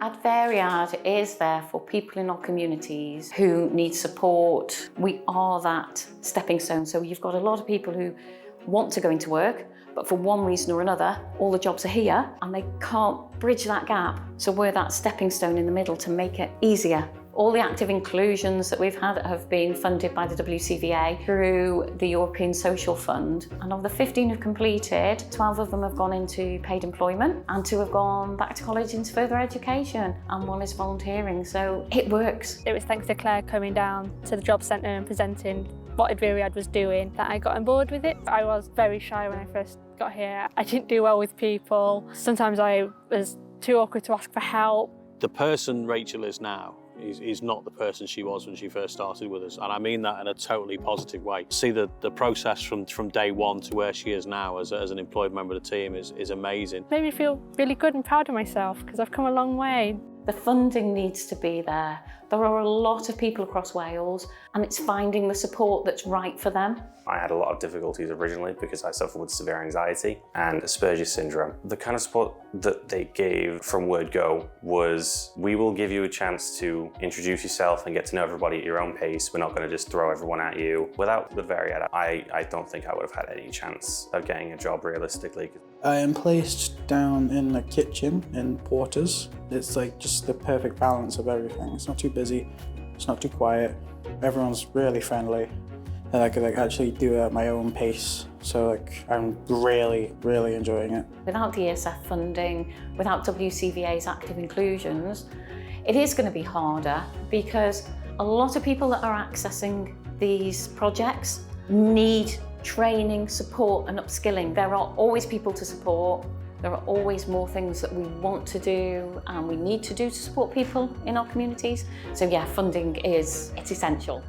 Advariad is there for people in our communities who need support. We are that stepping stone. So you've got a lot of people who want to go into work, but for one reason or another, all the jobs are here and they can't bridge that gap. So we're that stepping stone in the middle to make it easier. All the active inclusions that we've had have been funded by the WCVA through the European Social Fund. And of the 15 who've completed, 12 of them have gone into paid employment and 2 have gone back to college into further education and 1 is volunteering. So it works. It was thanks to Claire coming down to the job centre and presenting what Advariad was doing that I got on board with it. I was very shy when I first got here. I didn't do well with people. Sometimes I was too awkward to ask for help. The person Rachel is now is not the person she was when she first started with us, and I mean that in a totally positive way. See the process from day one to where she is now as an employed member of the team is amazing. It made me feel really good and proud of myself because I've come a long way. The funding needs to be there. There are a lot of people across Wales and it's finding the support that's right for them. I had a lot of difficulties originally because I suffer with severe anxiety and Asperger's syndrome. The kind of support that they gave from word go was, we will give you a chance to introduce yourself and get to know everybody at your own pace. We're not going to just throw everyone at you. Without Advariad, I don't think I would have had any chance of getting a job realistically. I am placed down in the kitchen in Porters. It's like just the perfect balance of everything. It's not too busy, it's not too quiet. Everyone's really friendly. And I could actually do it at my own pace. So I'm really, really enjoying it. Without the ESF funding, without WCVA's active inclusions, it is going to be harder because a lot of people that are accessing these projects need training, support and upskilling. There are always people to support. There are always more things that we want to do and we need to do to support people in our communities. So yeah, funding it's essential.